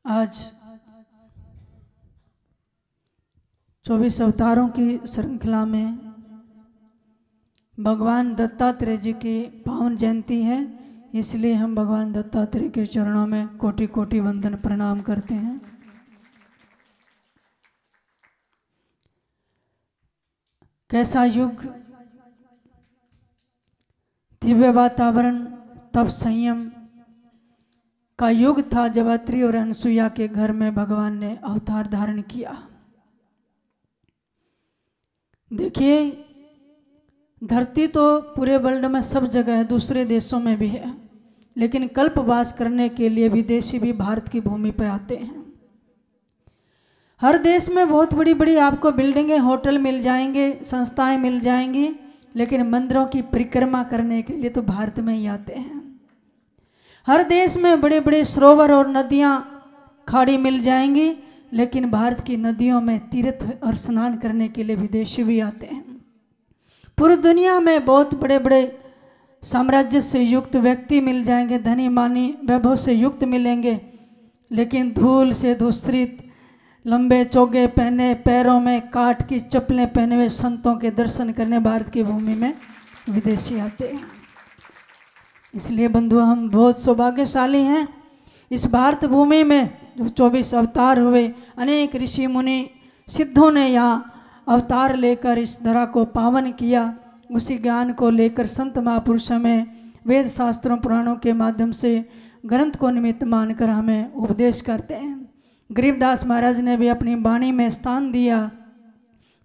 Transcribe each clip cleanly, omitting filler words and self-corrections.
आज 24 अवतारों की श्रृंखला में भगवान दत्तात्रेय जी की पावन जयंती है, इसलिए हम भगवान दत्तात्रेय के चरणों में कोटि कोटि वंदन प्रणाम करते हैं। कैसा युग, दिव्य वातावरण, तप संयम का युग था जब अत्रि और अनसुईया के घर में भगवान ने अवतार धारण किया। देखिए, धरती तो पूरे वर्ल्ड में सब जगह है, दूसरे देशों में भी है, लेकिन कल्पवास करने के लिए विदेशी भी भारत की भूमि पर आते हैं। हर देश में बहुत बड़ी बड़ी आपको बिल्डिंगें, होटल मिल जाएंगे, संस्थाएं मिल जाएंगी, लेकिन मंदिरों की परिक्रमा करने के लिए तो भारत में ही आते हैं। हर देश में बड़े बड़े सरोवर और नदियां, खाड़ी मिल जाएंगी, लेकिन भारत की नदियों में तीर्थ और स्नान करने के लिए विदेशी भी आते हैं। पूरी दुनिया में बहुत बड़े बड़े साम्राज्य से युक्त व्यक्ति मिल जाएंगे, धनी मानी वैभव से युक्त मिलेंगे, लेकिन धूल से धूसरित, लंबे चोगे पहने, पैरों में काठ की चप्पलें पहने हुए संतों के दर्शन करने भारत की भूमि में विदेशी आते हैं। इसलिए बंधु, हम बहुत सौभाग्यशाली हैं। इस भारत भूमि में जो 24 अवतार हुए, अनेक ऋषि मुनि सिद्धों ने यहाँ अवतार लेकर इस धरा को पावन किया। उसी ज्ञान को लेकर संत महापुरुषों में वेद शास्त्रों पुराणों के माध्यम से ग्रंथ को निमित्त मानकर हमें उपदेश करते हैं। गरीबदास महाराज ने भी अपनी वाणी में स्थान दिया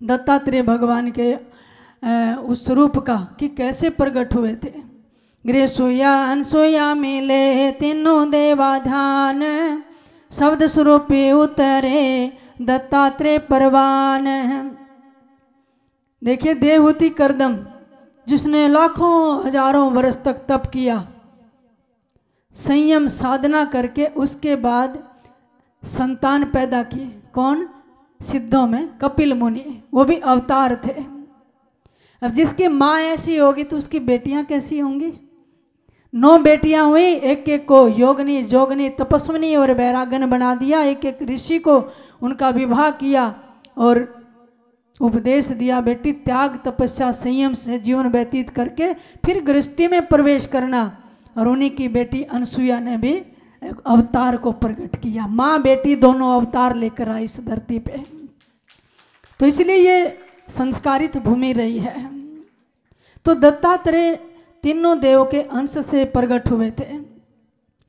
दत्तात्रेय भगवान के उस रूप का कि कैसे प्रकट हुए थे। गृह सोया अनसोया मिले तीनों देवाधान, शब्द स्वरूपी उतरे दत्तात्रेय परवान। देखिए, देवहूति करदम जिसने लाखों हजारों वर्ष तक तप किया, संयम साधना करके उसके बाद संतान पैदा किए। कौन? सिद्धों में कपिल मुनि, वो भी अवतार थे। अब जिसकी माँ ऐसी होगी तो उसकी बेटियां कैसी होंगी? 9 बेटियां हुई, एक एक को योगनी, जोगनी, तपस्विनी और वैरागन बना दिया। एक एक ऋषि को उनका विवाह किया और उपदेश दिया, बेटी त्याग, तपस्या, संयम से जीवन व्यतीत करके फिर गृहस्थी में प्रवेश करना। और उन्हीं की बेटी अनसुईया ने भी एक अवतार को प्रकट किया। माँ बेटी दोनों अवतार लेकर आई इस धरती पे। तो इसलिए ये संस्कारित भूमि रही है। तो दत्तात्रेय तीनों देव के अंश से प्रकट हुए थे।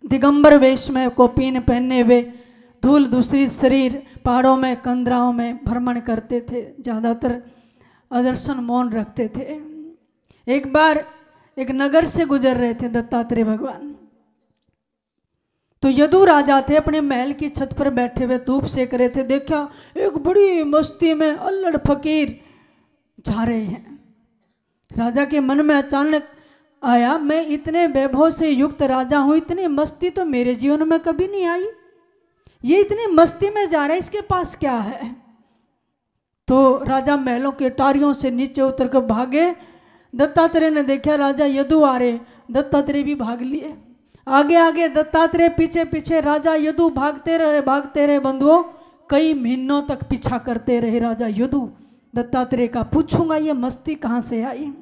दिगंबर वेश में कोपीन पहने हुए, धूल दूसरी शरीर, पहाड़ों में कंदराओं में भ्रमण करते थे, ज़्यादातर अदर्शन मौन रखते थे। एक बार एक नगर से गुजर रहे थे दत्तात्रेय भगवान, तो यदु राजा थे, अपने महल की छत पर बैठे हुए धूप सेक रहे थे। देखा एक बड़ी मस्ती में अल्लड़ फकीर जा रहे हैं। राजा के मन में अचानक आया, मैं इतने वैभव से युक्त राजा हूं, इतनी मस्ती तो मेरे जीवन में कभी नहीं आई। ये इतनी मस्ती में जा रहा है, इसके पास क्या है? तो राजा महलों के टारियों से नीचे उतर कर भागे। दत्तात्रेय ने देखा राजा यदु आ रहे, दत्तात्रेय भी भाग लिए। आगे आगे दत्तात्रेय, पीछे पीछे राजा यदु भागते रहे बंधुओं। कई महीनों तक पीछा करते रहे राजा यदु दत्तात्रेय का। पूछूंगा ये मस्ती कहाँ से आई?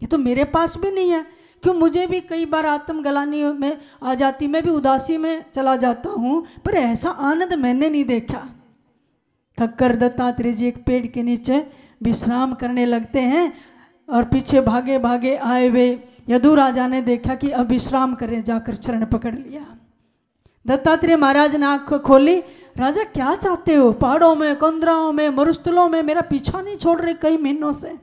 ये तो मेरे पास भी नहीं है। क्यों? मुझे भी कई बार आत्मग्लानि में आ जाती, मैं भी उदासी में चला जाता हूँ, पर ऐसा आनंद मैंने नहीं देखा। थककर दत्तात्रेय जी एक पेड़ के नीचे विश्राम करने लगते हैं और पीछे भागे भागे आए हुए यदु राजा ने देखा कि अब विश्राम करें, जाकर चरण पकड़ लिया। दत्तात्रेय महाराज ने आंख खोली। राजा क्या चाहते हो? पहाड़ों में, कंदराओं में, मरुस्थलों में मेरा पीछा नहीं छोड़ रहे कई महीनों से।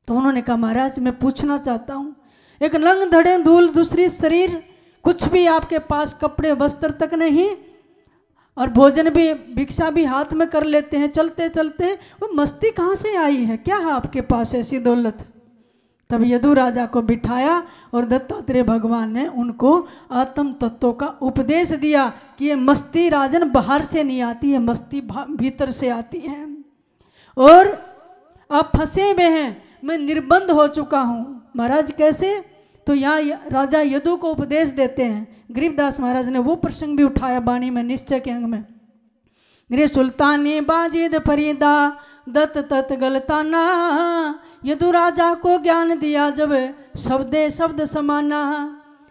तो उन्होंने कहा, महाराज मैं पूछना चाहता हूँ, एक नंग धड़े धूल दूसरी शरीर, कुछ भी आपके पास कपड़े वस्त्र तक नहीं, और भोजन भी, भिक्षा भी हाथ में कर लेते हैं चलते चलते, वो मस्ती कहाँ से आई है? क्या है आपके पास ऐसी दौलत? तब यदु राजा को बिठाया और दत्तात्रेय भगवान ने उनको आत्म तत्वों का उपदेश दिया कि ये मस्ती राजन बाहर से नहीं आती है, मस्ती भीतर से आती है। और आप फंसे हुए हैं, मैं निर्बंध हो चुका हूँ। महाराज कैसे? तो यहाँ राजा यदु को उपदेश देते हैं। गरीबदास महाराज ने वो प्रसंग भी उठाया वाणी में, निश्चय के अंग में। गृह सुल्तानी बाजिद फरीदा दत्त तत् गलताना, यदु राजा को ज्ञान दिया जब शब्दे शब्द समाना।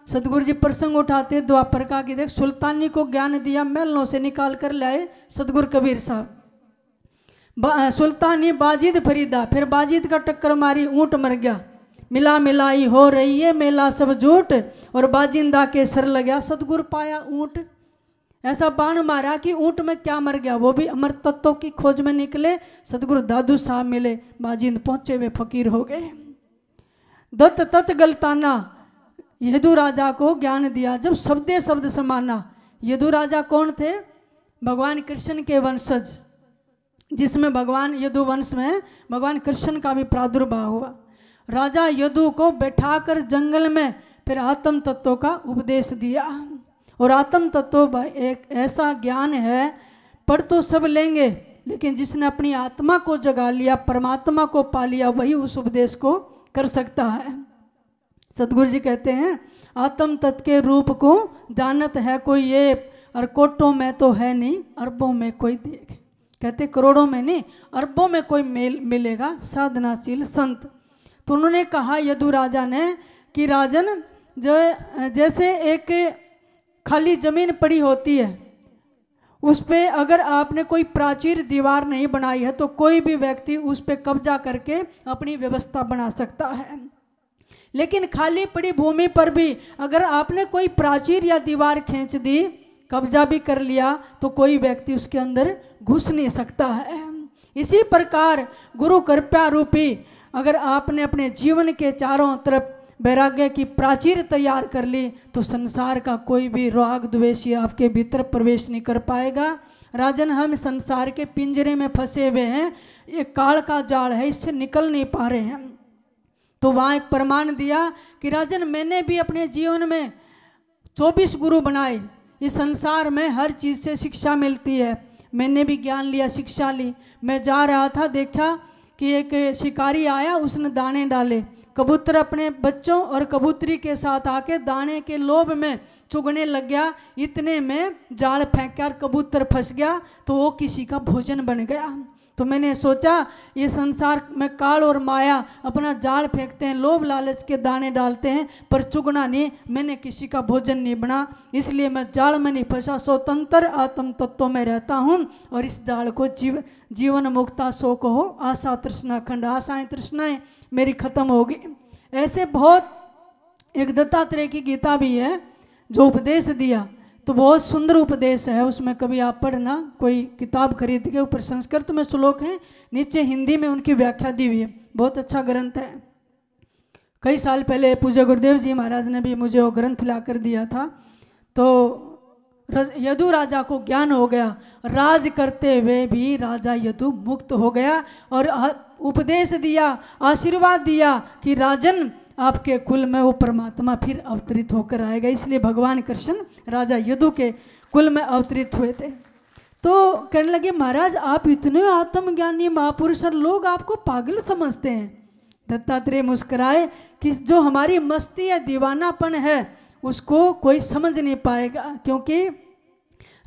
सदगुरु जी प्रसंग उठाते द्वापर का कि देख सुल्तानी को ज्ञान दिया, महलों से निकाल कर लाए सदगुरु कबीर साहब। सुल्तानी बाजिद फरीदा, फिर बाजिद का टक्कर मारी, ऊंट मर गया। मिला मिलाई हो रही है मेला सब झूठ, और बाजिंदा के सर लगा सदगुरु पाया ऊंट। ऐसा बाण मारा कि ऊंट में क्या मर गया, वो भी अमर तत्वों की खोज में निकले। सदगुरु दादू साहब मिले, बाजिंद पहुंचे वे फकीर हो गए। दत्त तत् गलताना, यदु राजा को ज्ञान दिया जब शब्दे शब्द समाना। यदु राजा कौन थे? भगवान कृष्ण के वंशज, जिसमें भगवान यदु वंश में भगवान कृष्ण का भी प्रादुर्भाव हुआ। राजा यदु को बैठाकर जंगल में फिर आत्म तत्व का उपदेश दिया। और आत्म तत्व एक ऐसा ज्ञान है, पढ़ तो सब लेंगे, लेकिन जिसने अपनी आत्मा को जगा लिया, परमात्मा को पा लिया, वही उस उपदेश को कर सकता है। सदगुरु जी कहते हैं आत्म तत्व के रूप को जानत है कोई ये, और कोटों में तो है नहीं अरबों में कोई देख। कहते करोड़ों में नहीं अरबों में कोई मेल मिलेगा साधनाशील संत। तो उन्होंने कहा यदु राजा ने कि राजन, जो जैसे एक खाली जमीन पड़ी होती है, उस पे अगर आपने कोई प्राचीर दीवार नहीं बनाई है तो कोई भी व्यक्ति उस पे कब्जा करके अपनी व्यवस्था बना सकता है। लेकिन खाली पड़ी भूमि पर भी अगर आपने कोई प्राचीर या दीवार खींच दी, कब्जा भी कर लिया, तो कोई व्यक्ति उसके अंदर घुस नहीं सकता है। इसी प्रकार गुरु कृपा रूपी अगर आपने अपने जीवन के चारों तरफ वैराग्य की प्राचीर तैयार कर ली, तो संसार का कोई भी राग द्वेषी आपके भीतर प्रवेश नहीं कर पाएगा। राजन, हम संसार के पिंजरे में फंसे हुए हैं, ये काल का जाल है, इससे निकल नहीं पा रहे हैं। तो वहाँ एक प्रमाण दिया कि राजन, मैंने भी अपने जीवन में 24 गुरु बनाए। इस संसार में हर चीज़ से शिक्षा मिलती है, मैंने भी ज्ञान लिया, शिक्षा ली। मैं जा रहा था, देखा कि एक शिकारी आया, उसने दाने डाले। कबूतर अपने बच्चों और कबूतरी के साथ आके दाने के लोभ में चुगने लग गया। इतने में जाल फेंका और कबूतर फंस गया, तो वो किसी का भोजन बन गया। तो मैंने सोचा ये संसार में काल और माया अपना जाल फेंकते हैं, लोभ लालच के दाने डालते हैं, पर चुगना नहीं। मैंने किसी का भोजन नहीं बना, इसलिए मैं जाल में नहीं फंसा, स्वतंत्र आत्म तत्व में रहता हूँ। और इस जाल को जीवन मुक्ता सो कहो, आशा तृष्णा खंड, आशाएं तृष्णाएं मेरी खत्म होगी। ऐसे बहुत, एक दत्तात्रेय की गीता भी है जो उपदेश दिया, तो बहुत सुंदर उपदेश है। उसमें कभी आप पढ़ना, कोई किताब खरीद के, ऊपर संस्कृत में श्लोक हैं, नीचे हिंदी में उनकी व्याख्या दी हुई है। बहुत अच्छा ग्रंथ है। कई साल पहले पूज्य गुरुदेव जी महाराज ने भी मुझे वो ग्रंथ ला कर दिया था। तो यदु राजा को ज्ञान हो गया, राज करते हुए भी राजा यदु मुक्त हो गया, और उपदेश दिया, आशीर्वाद दिया कि राजन, आपके कुल में वो परमात्मा फिर अवतरित होकर आएगा। इसलिए भगवान कृष्ण राजा यदु के कुल में अवतरित हुए थे। तो कहने लगे, महाराज आप इतने आत्मज्ञानी महापुरुष, लोग आपको पागल समझते हैं। दत्तात्रेय मुस्कुराए कि जो हमारी मस्ती या दीवानापन है उसको कोई समझ नहीं पाएगा, क्योंकि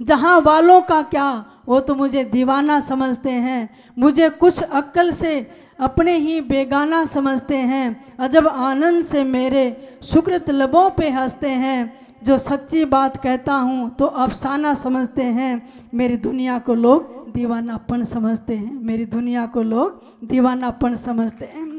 जहाँ वालों का क्या, वो तो मुझे दीवाना समझते हैं, मुझे कुछ अक्ल से अपने ही बेगाना समझते हैं। अजब आनंद से मेरे सुकृत लबों पे हंसते हैं, जो सच्ची बात कहता हूँ तो अफसाना समझते हैं। मेरी दुनिया को लोग दीवानापन समझते हैं, मेरी दुनिया को लोग दीवानापन समझते हैं।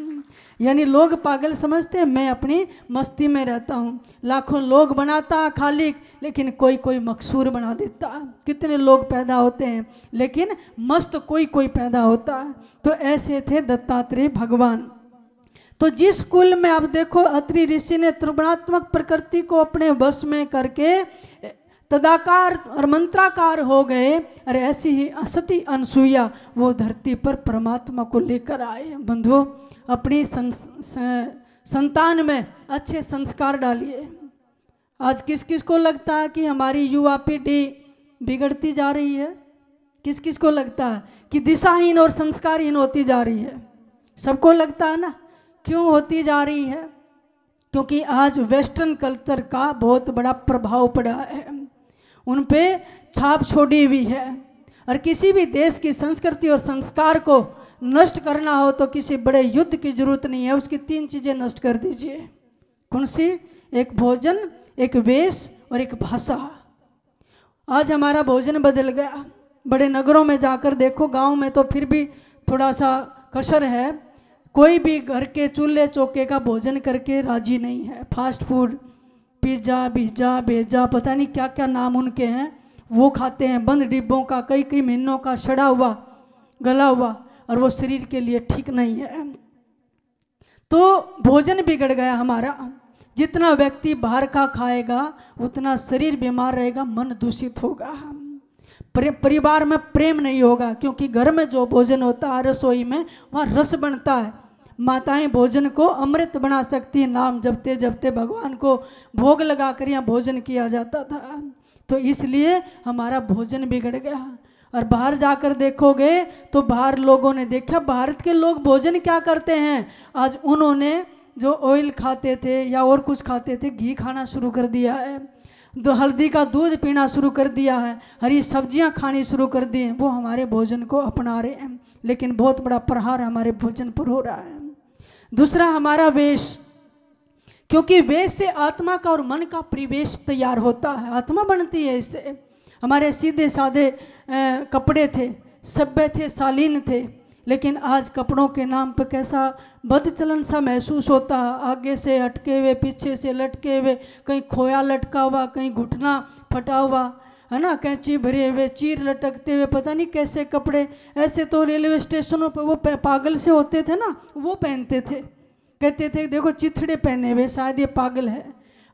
यानी लोग पागल समझते हैं, मैं अपनी मस्ती में रहता हूँ। लाखों लोग बनाता खालिक, लेकिन कोई कोई मकसूर बना देता। कितने लोग पैदा होते हैं, लेकिन मस्त कोई कोई पैदा होता। तो ऐसे थे दत्तात्रेय भगवान। तो जिस कुल में आप देखो, अत्रि ऋषि ने त्रिगुणात्मक प्रकृति को अपने वश में करके तदाकार और मंत्राकार हो गए, और ऐसी ही असती अनसुईया वो धरती पर परमात्मा को लेकर आए। बंधुओं, अपनी संतान में अच्छे संस्कार डालिए। आज किस किस को लगता है कि हमारी युवा पीढ़ी बिगड़ती जा रही है? किस किस को लगता है कि दिशाहीन और संस्कारहीन होती जा रही है? सबको लगता है ना। क्यों होती जा रही है? क्योंकि आज वेस्टर्न कल्चर का बहुत बड़ा प्रभाव पड़ा है, उन पे छाप छोड़ी हुई है। और किसी भी देश की संस्कृति और संस्कार को नष्ट करना हो तो किसी बड़े युद्ध की जरूरत नहीं है, उसकी 3 चीज़ें नष्ट कर दीजिए। कौन सी? एक भोजन, एक वेश और एक भाषा। आज हमारा भोजन बदल गया। बड़े नगरों में जाकर देखो, गांव में तो फिर भी थोड़ा सा कसर है, कोई भी घर के चूल्हे चौके का भोजन करके राजी नहीं है। फास्ट फूड, पिज्ज़ा, बीजा, भेजा, पता नहीं क्या क्या नाम उनके हैं, वो खाते हैं, बंद डिब्बों का, कई कई महीनों का सड़ा हुआ, गला हुआ, और वो शरीर के लिए ठीक नहीं है। तो भोजन बिगड़ गया हमारा। जितना व्यक्ति बाहर का खाएगा उतना शरीर बीमार रहेगा, मन दूषित होगा, परिवार में प्रेम नहीं होगा। क्योंकि घर में जो भोजन होता है, रसोई में, वहाँ रस बनता है। माताएं भोजन को अमृत बना सकती हैं। नाम जपते जपते भगवान को भोग लगा कर यहाँ भोजन किया जाता था। तो इसलिए हमारा भोजन बिगड़ गया। और बाहर जाकर देखोगे तो बाहर लोगों ने देखा, भारत के लोग भोजन क्या करते हैं। आज उन्होंने जो ऑयल खाते थे या और कुछ खाते थे, घी खाना शुरू कर दिया है, हल्दी का दूध पीना शुरू कर दिया है, हरी सब्जियां खानी शुरू कर दी हैं। वो हमारे भोजन को अपना रहे हैं, लेकिन बहुत बड़ा प्रहार हमारे भोजन पर हो रहा है। दूसरा हमारा वेश, क्योंकि वेश से आत्मा का और मन का परिवेश तैयार होता है, आत्मा बनती है इससे। हमारे सीधे साधे कपड़े थे, सभ्य थे, शालीन थे, लेकिन आज कपड़ों के नाम पर कैसा बदचलन सा महसूस होता है। आगे से हटके हुए, पीछे से लटके हुए, कहीं खोया लटका हुआ, कहीं घुटना फटा हुआ, है ना, कैंची भरे हुए, चीर लटकते हुए, पता नहीं कैसे कपड़े। ऐसे तो रेलवे स्टेशनों पर वो पागल से होते थे ना, वो पहनते थे, कहते थे देखो चिथड़े पहने हुए, शायद ये पागल है।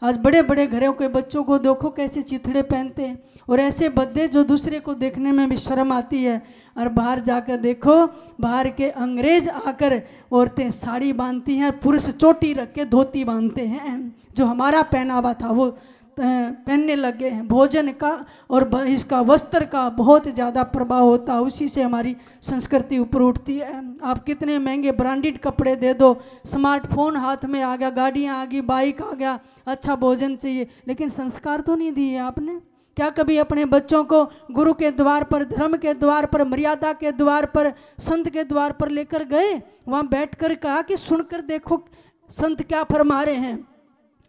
आज बड़े बड़े घरों के बच्चों को देखो कैसे चिथड़े पहनते हैं, और ऐसे बद्दे जो दूसरे को देखने में भी शर्म आती है। और बाहर जाकर देखो, बाहर के अंग्रेज आकर औरतें साड़ी बांधती हैं, पुरुष चोटी रख के धोती बांधते हैं। जो हमारा पहनावा था वो पहनने लगे हैं। भोजन का और इसका वस्त्र का बहुत ज़्यादा प्रभाव होता है, उसी से हमारी संस्कृति ऊपर उठती है। आप कितने महंगे ब्रांडेड कपड़े दे दो, स्मार्टफोन हाथ में आ गया, गाड़ियाँ आ गई, बाइक आ गया, अच्छा भोजन चाहिए, लेकिन संस्कार तो नहीं दिए आपने। क्या कभी अपने बच्चों को गुरु के द्वार पर, धर्म के द्वार पर, मर्यादा के द्वार पर, संत के द्वार पर लेकर गए? वहाँ बैठकर कहा कि सुनकर देखो संत क्या फरमा रहे हैं।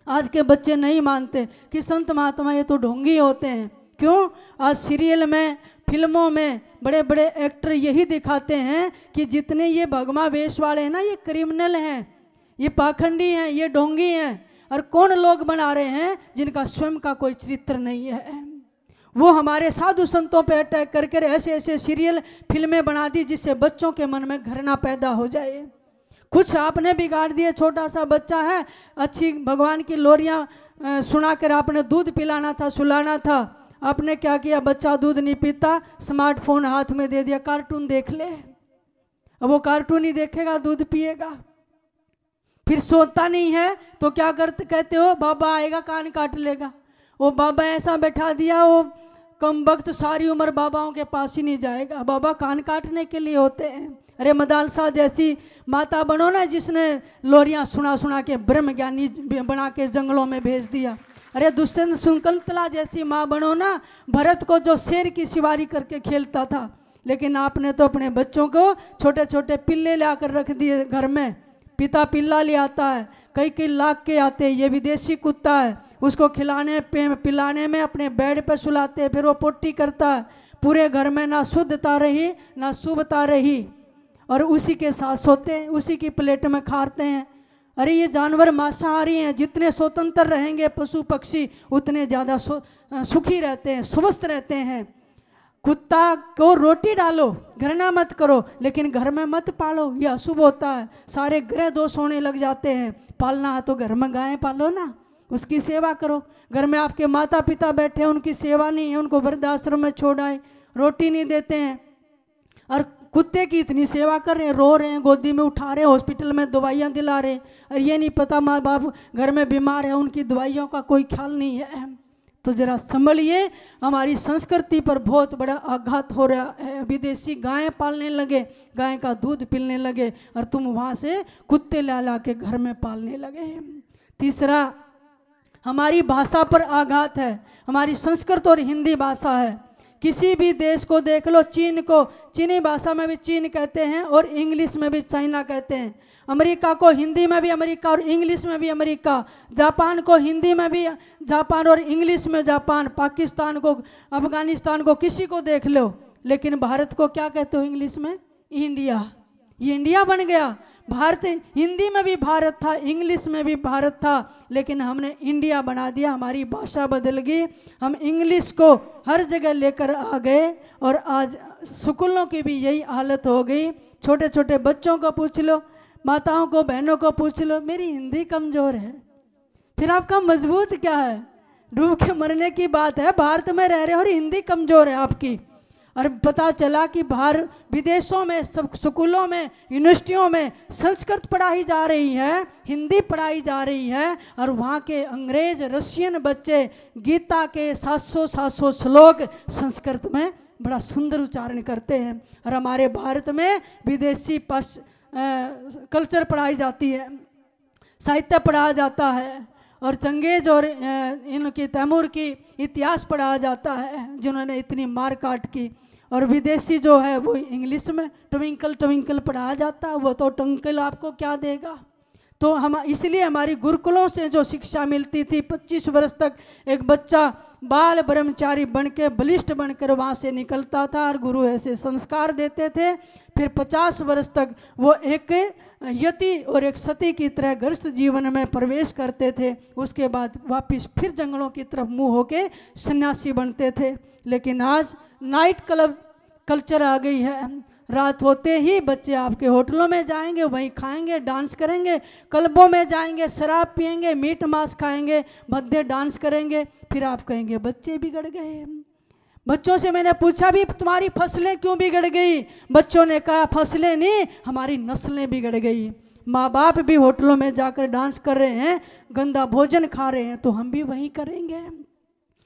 आज के बच्चे नहीं मानते कि संत महात्मा ये तो ढोंगी होते हैं। क्यों? आज सीरियल में, फिल्मों में बड़े बड़े एक्टर यही दिखाते हैं कि जितने ये भगवा वेश वाले हैं ना, ये क्रिमिनल हैं, ये पाखंडी हैं, ये ढोंगी हैं। और कौन लोग बना रहे हैं जिनका स्वयं का कोई चरित्र नहीं है। वो हमारे साधु संतों पे अटैक करके ऐसे ऐसे सीरियल फिल्में बना दी जिससे बच्चों के मन में घृणा पैदा हो जाए। कुछ आपने बिगाड़ दिए, छोटा सा बच्चा है, अच्छी भगवान की लोरियां सुनाकर आपने दूध पिलाना था, सुलाना था, आपने क्या किया, बच्चा दूध नहीं पीता, स्मार्टफोन हाथ में दे दिया, कार्टून देख ले। अब वो कार्टून ही देखेगा, दूध पिएगा, फिर सोता नहीं है तो क्या करते, कहते हो बाबा आएगा कान काट लेगा। वो बाबा ऐसा बैठा दिया, वो कम वक्त सारी उम्र बाबाओं के पास ही नहीं जाएगा। बाबा कान काटने के लिए होते हैं। अरे मदालसा जैसी माता बनो ना, जिसने लोरियां सुना सुना के ब्रह्म ज्ञानी बना के जंगलों में भेज दिया। अरे दुष्यंत शकुंतला जैसी माँ बनो ना, भरत को जो शेर की सवारी करके खेलता था। लेकिन आपने तो अपने बच्चों को छोटे छोटे पिल्ले ला कर रख दिए घर में। पिता पिल्ला ले आता है, कई कई लाख के आते हैं, ये विदेशी कुत्ता है, उसको खिलाने पिलाने में अपने बेड पर सुलाते हैं, फिर वो पोटी करता है। पूरे घर में ना शुद्धता रही ना शुभता रही, और उसी के साथ सोते हैं, उसी की प्लेट में खाते हैं। अरे ये जानवर मांसाहारी हैं, जितने स्वतंत्र रहेंगे पशु पक्षी उतने ज़्यादा सुखी रहते हैं, स्वस्थ रहते हैं। कुत्ता को रोटी डालो, घृणा मत करो, लेकिन घर में मत पालो, ये अशुभ होता है, सारे ग्रह दोष होने लग जाते हैं। पालना है तो घर में गाय पालो ना, उसकी सेवा करो। घर में आपके माता पिता बैठे हैं, उनकी सेवा नहीं है, उनको वृद्धाश्रम में छोड़ आए, रोटी नहीं देते हैं, और कुत्ते की इतनी सेवा कर रहे हैं, रो रहे हैं, गोदी में उठा रहे हैं, हॉस्पिटल में दवाइयाँ दिला रहे हैं, और ये नहीं पता माँ बाप घर में बीमार है, उनकी दवाइयों का कोई ख्याल नहीं है। तो जरा संभलिए, हमारी संस्कृति पर बहुत बड़ा आघात हो रहा है। विदेशी गायें पालने लगे, गाय का दूध पीने लगे, और तुम वहाँ से कुत्ते ला ला के घर में पालने लगे। तीसरा, हमारी भाषा पर आघात है। हमारी संस्कृत और हिंदी भाषा है। किसी भी देश को देख लो, चीन को चीनी भाषा में भी चीन कहते हैं और इंग्लिश में भी चाइना कहते हैं। अमेरिका को हिंदी में भी अमेरिका और इंग्लिश में भी अमेरिका। जापान को हिंदी में भी जापान और इंग्लिश में जापान। पाकिस्तान को, अफगानिस्तान को, किसी को देख लो। लेकिन भारत को क्या कहते हो इंग्लिश में? इंडिया। ये इंडिया बन गया। भारत, हिंदी में भी भारत था, इंग्लिश में भी भारत था, लेकिन हमने इंडिया बना दिया। हमारी भाषा बदल गई। हम इंग्लिश को हर जगह लेकर आ गए और आज स्कूलों की भी यही हालत हो गई। छोटे छोटे बच्चों को पूछ लो, माताओं को, बहनों को पूछ लो, मेरी हिंदी कमज़ोर है। फिर आपका मजबूत क्या है? डूब के मरने की बात है। भारत में रह रहे हो और हिंदी कमज़ोर है आपकी। और पता चला कि बाहर विदेशों में, सब स्कूलों में, यूनिवर्सिटियों में संस्कृत पढ़ाई जा रही है, हिंदी पढ़ाई जा रही है, और वहाँ के अंग्रेज, रशियन बच्चे गीता के 700 श्लोक संस्कृत में बड़ा सुंदर उच्चारण करते हैं। और हमारे भारत में विदेशी कल्चर पढ़ाई जाती है, साहित्य पढ़ाया जाता है, और चंगेज और इनकी तैमूर की इतिहास पढ़ाया जाता है, जिन्होंने इतनी मार काट की। और विदेशी जो है वो इंग्लिश में ट्विंकल ट्विंकल पढ़ाया जाता है। वो तो टंकल आपको क्या देगा? तो हम इसलिए हमारी गुरुकुलों से जो शिक्षा मिलती थी, 25 वर्ष तक एक बच्चा बाल ब्रह्मचारी बन के, बलिष्ठ बनकर वहाँ से निकलता था और गुरु ऐसे संस्कार देते थे। फिर 50 वर्ष तक वो एक यति और एक सती की तरह गृहस्थ जीवन में प्रवेश करते थे। उसके बाद वापस फिर जंगलों की तरफ मुँह होके सन्यासी बनते थे। लेकिन आज नाइट क्लब कल्चर आ गई है। रात होते ही बच्चे आपके होटलों में जाएंगे, वहीं खाएंगे, डांस करेंगे, क्लबों में जाएंगे, शराब पिएंगे, मीट मांस खाएंगे, भद्दे डांस करेंगे। फिर आप कहेंगे बच्चे बिगड़ गए। बच्चों से मैंने पूछा भी, तुम्हारी फसलें क्यों बिगड़ गई? बच्चों ने कहा फसलें नहीं, हमारी नस्लें बिगड़ गई। माँ बाप भी होटलों में जाकर डांस कर रहे हैं, गंदा भोजन खा रहे हैं, तो हम भी वही करेंगे।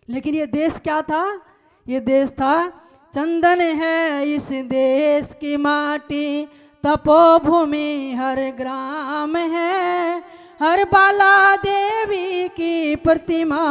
लेकिन ये देश क्या था? ये देश था चंदन है इस देश की माटी, तपोभूमि हर ग्राम है, हर बाला देवी की प्रतिमा,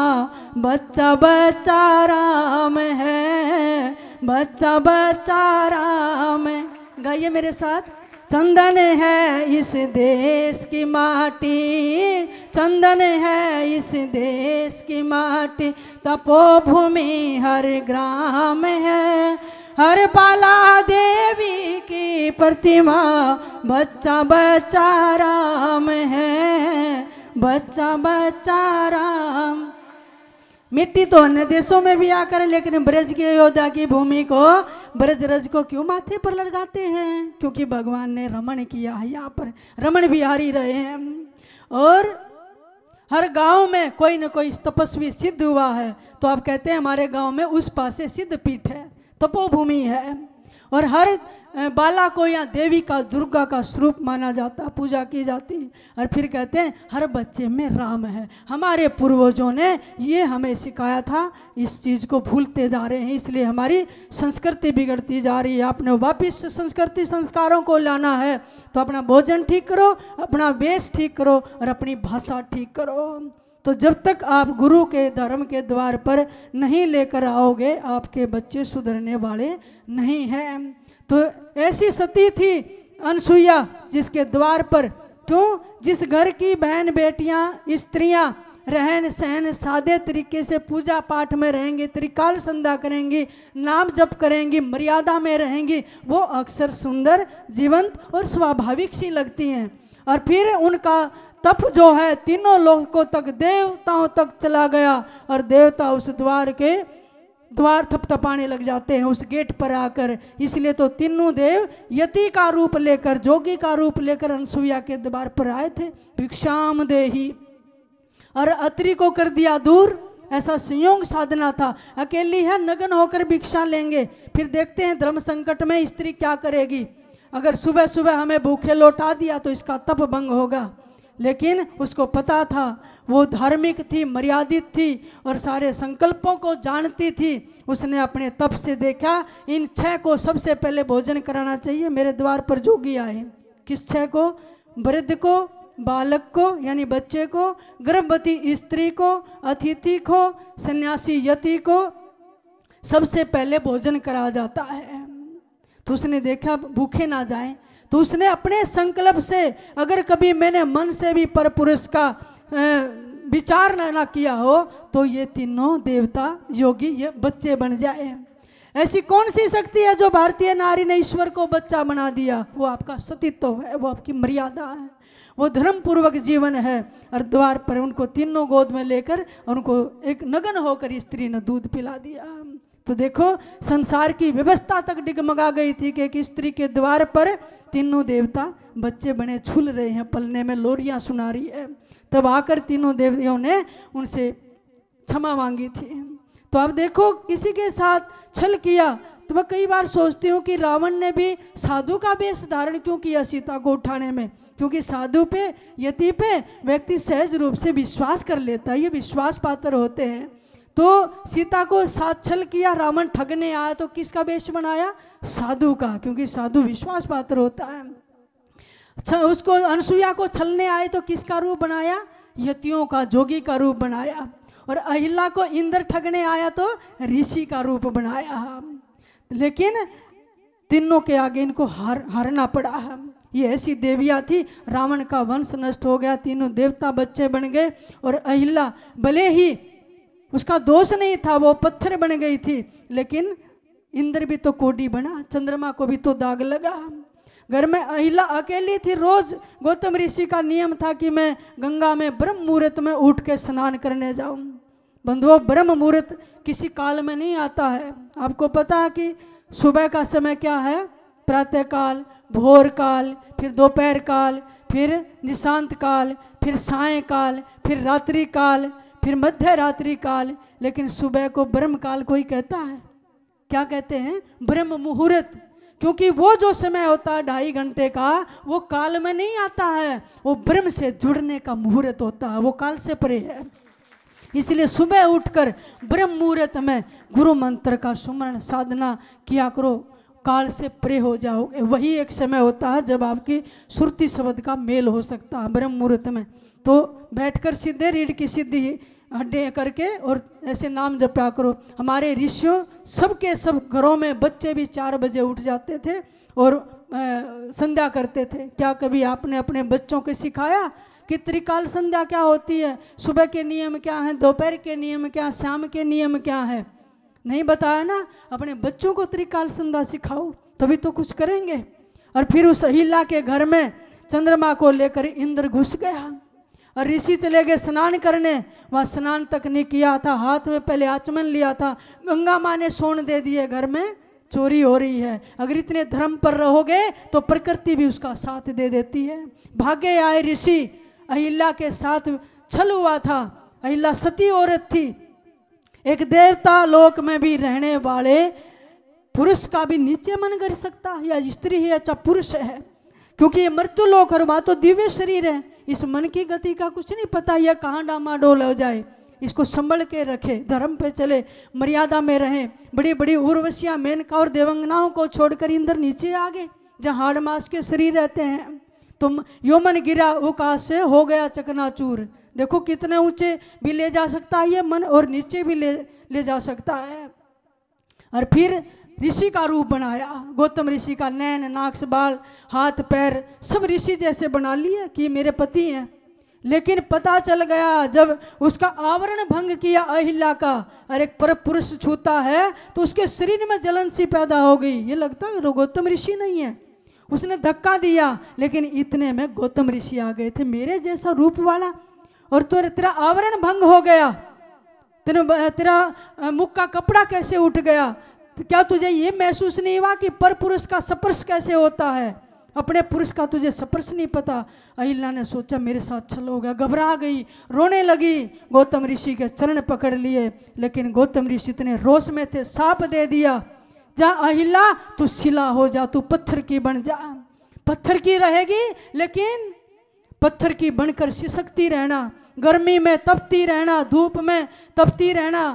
बच्चा बच्चा राम है, बच्चा बच्चा राम है। गाइए मेरे साथ। चंदन है इस देश की माटी, चंदन है इस देश की माटी, तपोभूमि हर ग्राम है, हर बाला देवी की प्रतिमा, बच्चा बच्चा राम है, बच्चा बच्चा राम। मिट्टी तो अन्य देशों में भी आकर, लेकिन ब्रज के अयोध्या की भूमि को, ब्रज रज को क्यों माथे पर लगाते हैं? क्योंकि भगवान ने रमण किया है, यहाँ पर रमण बिहारी रहे हैं। और हर गांव में कोई न कोई तपस्वी सिद्ध हुआ है, तो आप कहते हैं हमारे गांव में उस पासे सिद्ध पीठ है, तपोभूमि है। और हर बाला को यहाँ देवी का, दुर्गा का स्वरूप माना जाता, पूजा की जाती। और फिर कहते हैं हर बच्चे में राम है। हमारे पूर्वजों ने ये हमें सिखाया था, इस चीज़ को भूलते जा रहे हैं, इसलिए हमारी संस्कृति बिगड़ती जा रही है। आपने वापस संस्कृति संस्कारों को लाना है तो अपना भोजन ठीक करो, अपना वेश ठीक करो और अपनी भाषा ठीक करो। तो जब तक आप गुरु के धर्म के द्वार पर नहीं लेकर आओगे, आपके बच्चे सुधरने वाले नहीं हैं। तो ऐसी सती थी अनसुईया, जिसके द्वार पर, क्यों? जिस घर की बहन बेटियां, स्त्रियां रहन सहन सादे तरीके से पूजा पाठ में रहेंगी, त्रिकाल संध्या करेंगी, नाम जप करेंगी, मर्यादा में रहेंगी, वो अक्सर सुंदर, जीवंत और स्वाभाविक सी लगती हैं। और फिर उनका तप जो है तीनों लोकों तक, देवताओं तक चला गया, और देवता उस द्वार थपथपाने लग जाते हैं उस गेट पर आकर। इसलिए तो तीनों देव यति का रूप लेकर, जोगी का रूप लेकर अनसुईया के द्वार पर आए थे। भिक्षाम देही, और अत्रि को कर दिया दूर। ऐसा संयोग साधना था। अकेली है, नग्न होकर भिक्षा लेंगे। फिर देखते हैं धर्म संकट में स्त्री क्या करेगी। अगर सुबह सुबह हमें भूखे लौटा दिया तो इसका तप भंग होगा। लेकिन उसको पता था, वो धार्मिक थी, मर्यादित थी और सारे संकल्पों को जानती थी। उसने अपने तप से देखा, इन 6 को सबसे पहले भोजन कराना चाहिए। मेरे द्वार पर जोगी आए, किस 6 को? वृद्ध को, बालक को यानी बच्चे को, गर्भवती स्त्री को, अतिथि को, सन्यासी यति को सबसे पहले भोजन कराया जाता है। तो उसने देखा भूखे ना जाएं, तो उसने अपने संकल्प से, अगर कभी मैंने मन से भी पर पुरुष का विचार ना किया हो तो ये तीनों देवता योगी ये बच्चे बन जाए। ऐसी कौन सी शक्ति है जो भारतीय नारी ने ईश्वर को बच्चा बना दिया? वो आपका सतीत्व है, वो आपकी मर्यादा है, वो धर्म पूर्वक जीवन है। और द्वार पर उनको तीनों गोद में लेकर उनको एक नगन होकर स्त्री ने दूध पिला दिया। तो देखो संसार की व्यवस्था तक डिगमगा गई थी कि एक स्त्री के द्वार पर तीनों देवता बच्चे बने झूल रहे हैं, पलने में लोरियां सुना रही है। तब आकर तीनों देवियों ने उनसे क्षमा मांगी थी। तो अब देखो किसी के साथ छल किया। तो मैं कई बार सोचती हूँ कि रावण ने भी साधु का वेश धारण क्यों किया सीता को उठाने में? क्योंकि साधु पे, यति पे व्यक्ति सहज रूप से विश्वास कर लेता है, ये विश्वास पात्र होते हैं। तो सीता को साथ छल किया, रावण ठगने आया तो किसका वेश बनाया? साधु का, क्योंकि साधु विश्वास पात्र होता है। उसको अनसुईया को छलने आए तो किसका रूप बनाया? यतियों का, जोगी का रूप बनाया। और अहिल्या को इंद्र ठगने आया तो ऋषि का रूप बनाया। लेकिन तीनों के आगे इनको हारना पड़ा। ये ऐसी देवियाँ थी, रावण का वंश नष्ट हो गया, तीनों देवता बच्चे बन गए। और अहिल्या भले ही उसका दोष नहीं था, वो पत्थर बन गई थी, लेकिन इंद्र भी तो कोडी बना, चंद्रमा को भी तो दाग लगा। घर में अहिल्या अकेली थी। रोज गौतम ऋषि का नियम था कि मैं गंगा में ब्रह्म मुहूर्त में उठ के स्नान करने जाऊं। बंधुओं, ब्रह्म मुहूर्त किसी काल में नहीं आता है। आपको पता है कि सुबह का समय क्या है? प्रातः काल, भोर काल, फिर दोपहर काल, फिर निशांत काल, फिर सायं काल, फिर रात्रि काल, फिर मध्य रात्रि काल। लेकिन सुबह को ब्रह्म काल कोई कहता है? क्या कहते हैं? ब्रह्म मुहूर्त। क्योंकि वो जो समय होता है 2.5 घंटे का, वो काल में नहीं आता है, वो ब्रह्म से जुड़ने का मुहूर्त होता है, वो काल से परे है। इसलिए सुबह उठकर ब्रह्म मुहूर्त में गुरु मंत्र का सुमरण साधना किया करो, काल से परे हो जाओगे। वही एक समय होता है जब आपकी सुरती शब्द का मेल हो सकता है ब्रह्म मुहूर्त में। तो बैठकर सीधे रीढ़ की सीधी हड्डियाँ करके और ऐसे नाम जपा करो। हमारे ऋषियों सबके सब घरों में बच्चे भी 4 बजे उठ जाते थे और संध्या करते थे। क्या कभी आपने अपने बच्चों को सिखाया कि त्रिकाल संध्या क्या होती है? सुबह के नियम क्या हैं, दोपहर के नियम क्या, शाम के नियम क्या है? नहीं बताया ना। अपने बच्चों को त्रिकाल संध्या सिखाओ, तभी तो कुछ करेंगे। और फिर उस अहिल्या के घर में चंद्रमा को लेकर इंद्र घुस गया और ऋषि चले गए स्नान करने। वहाँ स्नान तक नहीं किया था, हाथ में पहले आचमन लिया था। गंगा माँ ने सोन दे दिए, घर में चोरी हो रही है। अगर इतने धर्म पर रहोगे तो प्रकृति भी उसका साथ दे देती है। भागे आए ऋषि, अहिल्या के साथ छल हुआ था। अहिल्या सती औरत थी। एक देवता लोक में भी रहने वाले पुरुष का भी नीचे मन कर सकता है, या स्त्री है या पुरुष है, क्योंकि ये मृत्यु लोक और वहाँ तो दिव्य शरीर है। इस मन की गति का कुछ नहीं पता, यह कहाँ डामाडोल हो जाए। इसको संभल के रखे, धर्म पे चले, मर्यादा में रहें। बड़ी बड़ी उर्वशियाँ, मेनका और देवंगनाओं को छोड़कर इंद्र नीचे आ गए जहाँ हाड़ मास के शरीर रहते हैं। तो योमन गिरा उकाश से हो गया चकनाचूर। देखो कितने ऊंचे भी ले जा सकता है ये मन, और नीचे भी ले जा सकता है। और फिर ऋषि का रूप बनाया, गौतम ऋषि का नैन, नाक, बाल, हाथ, पैर सब ऋषि जैसे बना लिए कि मेरे पति हैं। लेकिन पता चल गया जब उसका आवरण भंग किया अहिल्या का, और एक पर पुरुष छूता है तो उसके शरीर में जलन सी पैदा हो गई। ये लगता है गौतम ऋषि नहीं है। उसने धक्का दिया, लेकिन इतने में गौतम ऋषि आ गए थे, मेरे जैसा रूप वाला, और तेरा आवरण भंग हो गया। तेरा मुख का कपड़ा कैसे उठ गया? क्या तुझे ये महसूस नहीं हुआ कि पर पुरुष का स्पर्श कैसे होता है? अपने पुरुष का तुझे स्पर्श नहीं पता। अहिल्या ने सोचा मेरे साथ छल हो गया, घबरा गई, रोने लगी। गौतम ऋषि के चरण पकड़ लिए, लेकिन गौतम ऋषि इतने रोष में थे, साप दे दिया, जा अहिल्या तू शिला हो जा, तू पत्थर की बन जा। पत्थर की रहेगी, लेकिन पत्थर की बनकर सिसकती रहना, गर्मी में तपती रहना, धूप में तपती रहना,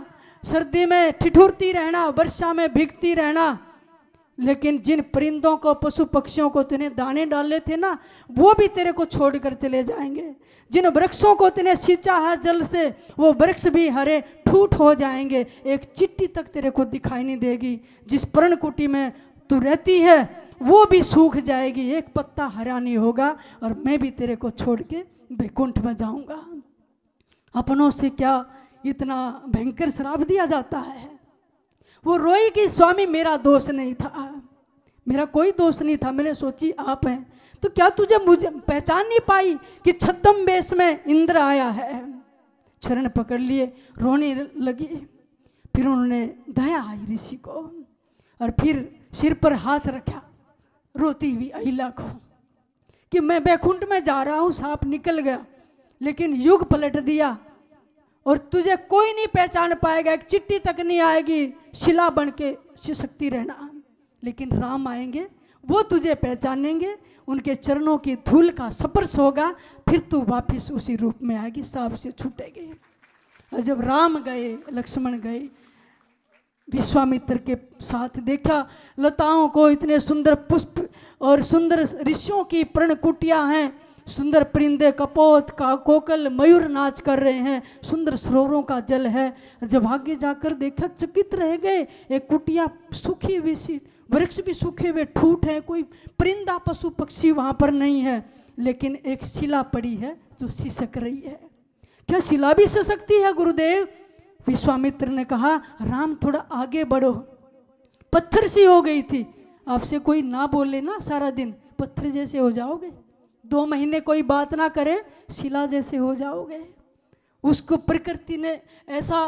सर्दी में ठिठुरती रहना, वर्षा में भीगती रहना, लेकिन जिन परिंदों को, पशु पक्षियों को तूने दाने डाले थे ना, वो भी तेरे को छोड़कर चले जाएंगे। जिन वृक्षों को तूने सींचा है जल से, वो वृक्ष भी हरे ठूठ हो जाएंगे, एक चिट्ठी तक तेरे को दिखाई नहीं देगी। जिस पर्णकुटी में तू रहती है वो भी सूख जाएगी, एक पत्ता हरा नहीं होगा, और मैं भी तेरे को छोड़ के वैकुंठ में जाऊंगा। अपनों से क्या इतना भयंकर श्राप दिया जाता है। वो रोई कि स्वामी मेरा दोष नहीं था, मेरा कोई दोष नहीं था, मैंने सोची आप हैं, तो क्या तुझे मुझे पहचान नहीं पाई कि छद्म वेश में इंद्र आया है। चरण पकड़ लिए, रोने लगी। फिर उन्होंने दया आई ऋषि को, और फिर सिर पर हाथ रखा रोती हुई अहिला को कि मैं बैकुंठ में जा रहा हूँ, सांप निकल गया, लेकिन युग पलट दिया और तुझे कोई नहीं पहचान पाएगा, एक चिट्ठी तक नहीं आएगी, शिला बन के सिसकती रहना। लेकिन राम आएंगे, वो तुझे पहचानेंगे, उनके चरणों की धूल का स्पर्श होगा, फिर तू वापिस उसी रूप में आएगी, सांप से छूटेगी। और जब राम गए, लक्ष्मण गए, विश्वामित्र के साथ देखा लताओं को, इतने सुंदर पुष्प और सुंदर ऋषियों की पर्णकुटियां हैं, सुंदर परिंदे, कपोत का कोकल, मयूर नाच कर रहे हैं, सुंदर सरोवरों का जल है। जब आगे जाकर देखा चकित रह गए, एक कुटिया सूखी हुई सी, वृक्ष भी सूखे हुए ठूठ है, कोई परिंदा पशु पक्षी वहाँ पर नहीं है, लेकिन एक शिला पड़ी है जो सिसक रही है। क्या शिला भी सिसकती है गुरुदेव? विश्वामित्र ने कहा राम थोड़ा आगे बढ़ो। पत्थर सी हो गई थी, आपसे कोई ना बोले ना सारा दिन, पत्थर जैसे हो जाओगे, 2 महीने कोई बात ना करे, शिला जैसे हो जाओगे। उसको प्रकृति ने ऐसा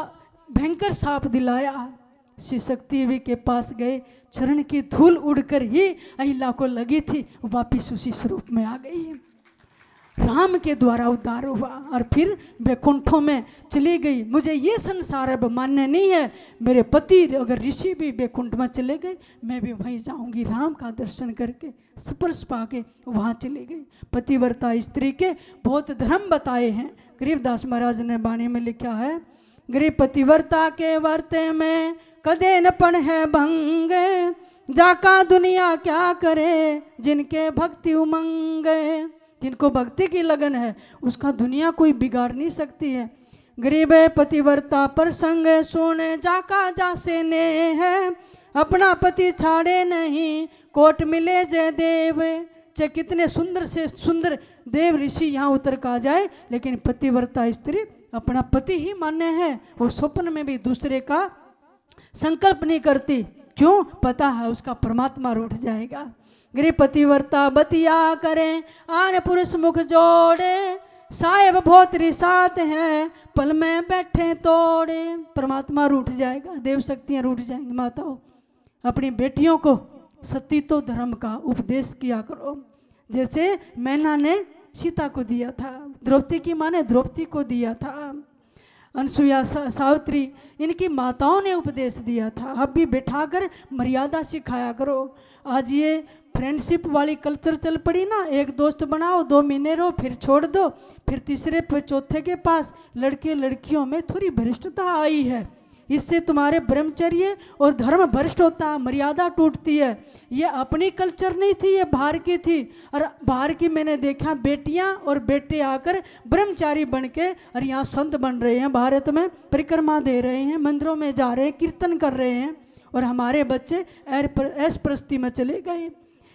भयंकर साप दिलाया। सिसकती हुई के पास गए, चरण की धूल उड़कर ही अहिला को लगी थी, वापिस उसी स्वरूप में आ गई। राम के द्वारा उद्धार हुआ और फिर वैकुंठों में चली गई। मुझे ये संसार अब मान्य नहीं है, मेरे पति अगर ऋषि भी वैकुंठ में चले गए, मैं भी वहीं जाऊंगी। राम का दर्शन करके स्पर्श पाके वहाँ चली गई। पतिव्रता स्त्री के बहुत धर्म बताए हैं। गरीबदास महाराज ने वाणी में लिखा है, गरीब पतिव्रता के वर्ते में कदे न पण है भंग, जाका दुनिया क्या करे जिनके भक्ति उमंग। जिनको भक्ति की लगन है उसका दुनिया कोई बिगाड़ नहीं सकती है। गरीब पतिव्रता प्रसंग सुने, जाका जासे ने है, अपना पति छाड़े नहीं, कोट मिले जय देव। चाहे कितने सुंदर से सुंदर देव ऋषि यहाँ उतर का जाए, लेकिन पतिव्रता स्त्री अपना पति ही मान्य है। वो स्वप्न में भी दूसरे का संकल्प नहीं करती, क्यों? पता है उसका परमात्मा रूठ जाएगा। गरीब पतिव्रता बतिया करें, आन पुरुष मुख जोड़े, साहेब बहुत रिसात हैं, पल में बैठे तोड़े। परमात्मा रूठ जाएगा, देव शक्तियाँ रूठ जाएंगी। माताओं, अपनी बेटियों को सतीत्व धर्म का उपदेश किया करो, जैसे मैना ने सीता को दिया था, द्रौपदी की माँ ने द्रौपदी को दिया था, अनसुईया, सावित्री, इनकी माताओं ने उपदेश दिया था। अब भी बैठाकर मर्यादा सिखाया करो। आज ये फ्रेंडशिप वाली कल्चर चल पड़ी ना, एक दोस्त बनाओ, 2 महीने रहो, फिर छोड़ दो, फिर तीसरे फिर चौथे के पास। लड़के लड़कियों में थोड़ी भ्रष्टता आई है, इससे तुम्हारे ब्रह्मचर्य और धर्म भ्रष्ट होता है, मर्यादा टूटती है। ये अपनी कल्चर नहीं थी, ये बाहर की थी। और बाहर की मैंने देखा बेटियां और बेटे आकर ब्रह्मचारी बन के और यहाँ संत बन रहे हैं, भारत में परिक्रमा दे रहे हैं, मंदिरों में जा रहे हैं, कीर्तन कर रहे हैं, और हमारे बच्चे ऐश प्रस्ती में चले गए।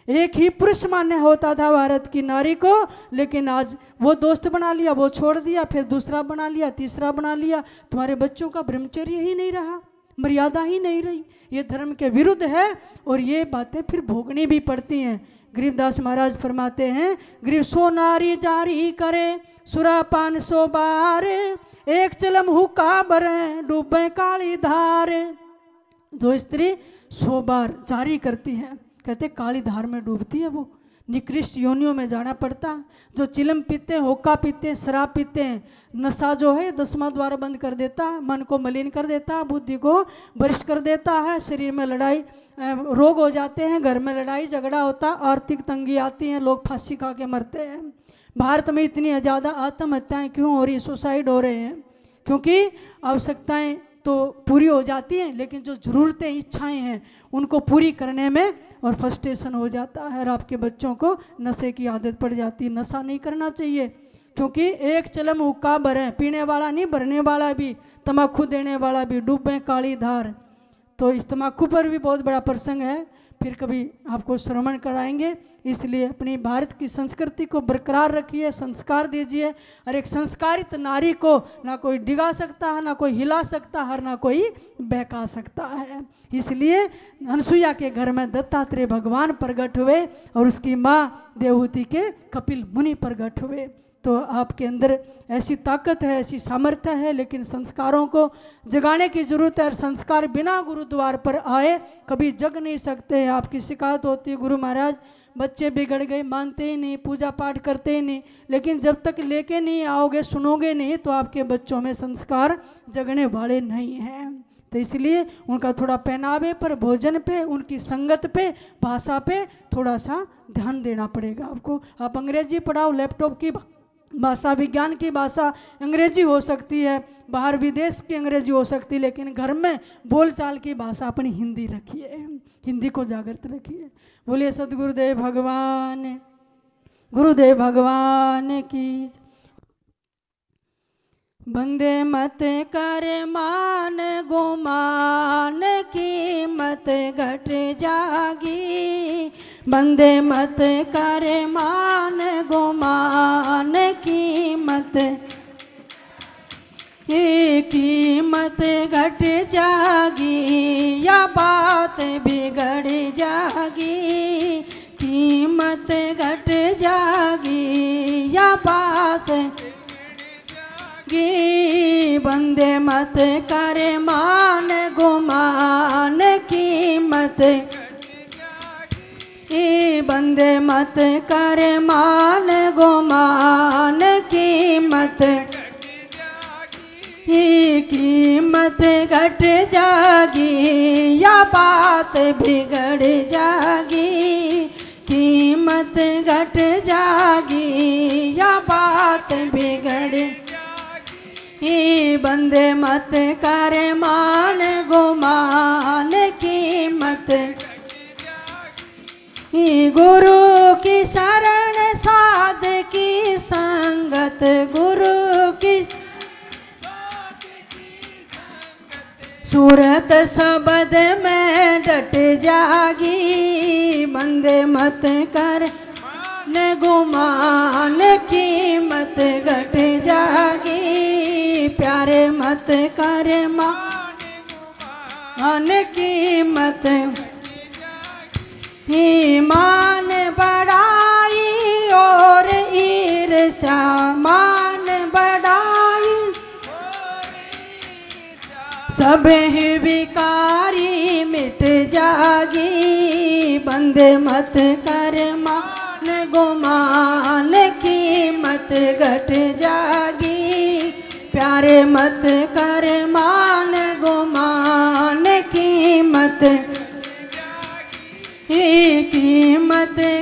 एक ही पुरुष मान्य होता था भारत की नारी को, लेकिन आज वो दोस्त बना लिया, वो छोड़ दिया, फिर दूसरा बना लिया, तीसरा बना लिया। तुम्हारे बच्चों का ब्रह्मचर्य ही नहीं रहा, मर्यादा ही नहीं रही। ये धर्म के विरुद्ध है और ये बातें फिर भोगनी भी पड़ती हैं। गरीबदास महाराज फरमाते हैं, गरीब सो नारी जारी करे, सुरा 500 बार, एक चलम हुक्का बरे, डूबे काली धार। जो स्त्री 100 बार जारी करती है, कहते काली धार में डूबती है, वो निकृष्ट योनियों में जाना पड़ता। जो चिलम पीते हैं, होका पीते हैं, शराब पीते हैं, नशा जो है 10वां द्वार बंद कर देता है, मन को मलिन कर देता है, बुद्धि को भ्रष्ट कर देता है, शरीर में लड़ाई रोग हो जाते हैं, घर में लड़ाई झगड़ा होता, आर्थिक तंगी आती है, लोग फांसी खा के मरते हैं। भारत में इतनी ज़्यादा आत्महत्याएँ क्यों हो रही, सुसाइड हो रहे हैं? क्योंकि आवश्यकताएँ तो पूरी हो जाती हैं, लेकिन जो ज़रूरतें इच्छाएं हैं उनको पूरी करने में और फ्रस्ट्रेशन हो जाता है और आपके बच्चों को नशे की आदत पड़ जाती है। नशा नहीं करना चाहिए, क्योंकि एक चलम हुक्का भरे, पीने वाला नहीं भरने वाला भी, तम्बाकू देने वाला भी, डूबे काली धार। तो इस तम्बाकू पर भी बहुत बड़ा प्रसंग है, फिर कभी आपको श्रवण कराएंगे। इसलिए अपनी भारत की संस्कृति को बरकरार रखिए, संस्कार दीजिए। और एक संस्कारित नारी को ना कोई डिगा सकता है, ना कोई हिला सकता है, ना कोई बहका सकता है। इसलिए अनसुईया के घर में दत्तात्रेय भगवान प्रकट हुए और उसकी माँ देवहूति के कपिल मुनि प्रकट हुए। तो आपके अंदर ऐसी ताकत है, ऐसी सामर्थ्य है, लेकिन संस्कारों को जगाने की जरूरत है। और संस्कार बिना गुरुद्वार पर आए कभी जग नहीं सकते। आपकी शिकायत होती है, गुरु महाराज बच्चे बिगड़ गए, मानते ही नहीं, पूजा पाठ करते ही नहीं। लेकिन जब तक लेके नहीं आओगे, सुनोगे नहीं, तो आपके बच्चों में संस्कार जगने वाले नहीं हैं। तो इसलिए उनका थोड़ा पहनावे पर, भोजन पे, उनकी संगत पे, भाषा पे थोड़ा सा ध्यान देना पड़ेगा आपको। आप अंग्रेजी पढ़ाओ, लैपटॉप की भाषा, विज्ञान की भाषा अंग्रेजी हो सकती है, बाहर विदेश की अंग्रेजी हो सकती है, लेकिन घर में बोलचाल की भाषा अपनी हिंदी रखिए, हिंदी को जागृत रखिए। बोलिए सदगुरुदेव भगवान की। बंदे मत कर मान गुमान, की मत घट जागी। बंदे मत कर मान गुमान, की मत घट जागी, या बात बिगड़ जागी। कीमत घट जागी, या बात बंदे मत कर मान गुमान, कीमत बंदे मत कर मान गुमान, कीमत घट जागी, या बात बिगड़ जागी। कीमत घट जागी, या बात बिगड़। बंदे मत कर मान गुमान, कीमत गुरु की शरण साध की संगत, गुरु की सूरत शब्द में डट जागी। बंदे मत कर न गुमान, कीमत घट जागी। प्यारे मत कर मान, कीमत ईमान बढ़ाई और ईर्ष्या मान बढ़ाई। सब विकारी मिट जागी। बंदे मत कर मान गुमान, कीमत घट जागी। प्यारे मत कर मान गुमान, कीमत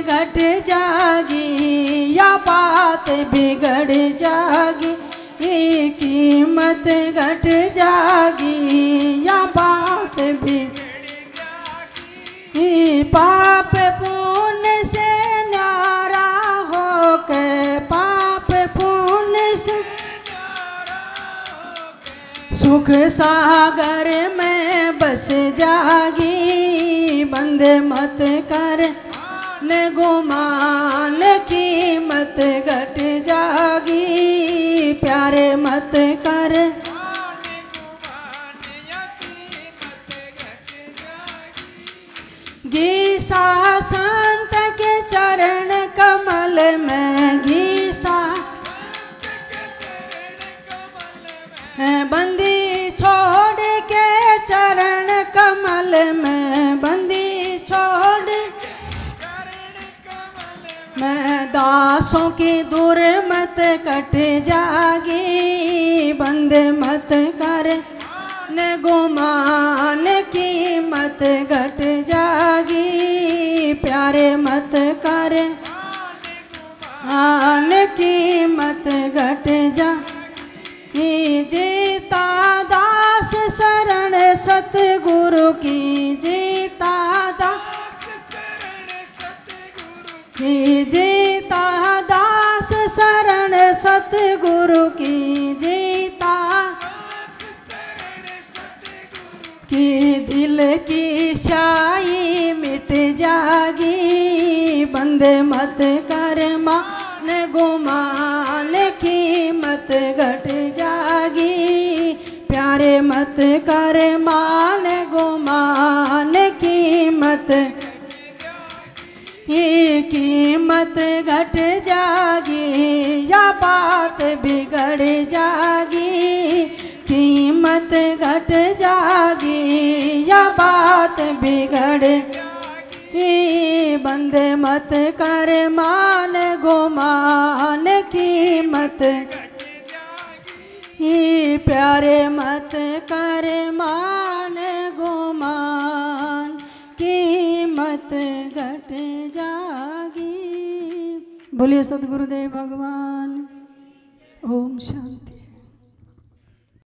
घट जागी, या बात बिगड़ जागी। कीमत घट जागी, या बात बिगड़ जागी। पाप पुण्य से न्यारा होके, पाप पुण्य से सुख सागर में बस जागी। बंदे मत कर न गुमान, कीमत घट जागी। प्यारे मत कर गीसा संत के चरण कमल में, गीसा बंदी छोड़ के चरण कमल में, बंदी छोड़ मैं दासों की दूर मत कट जागी। बंदे मत कर न गुमान, कीमत घट जागी। प्यारे मत कर आन, कीमत घट जा। जीता दास सर सतगुरु की जीता दास की जीता दास शरण सतगुरु की जीता कि दिल की स्याही मिट जागी बंद मत कर मान गुमान कीमत घट जागी प्यारे मत कर मान गुमान कीमत ये कीमत घट जागी या बात बिगड़ जागी कीमत घट जागी या बात बिगड़ बंद मत कर मान गुमान कीमत प्यारे मत कर मान गुमान कीमत घट जागी। बोलिए सद्गुरुदेव भगवान। ओम शांति।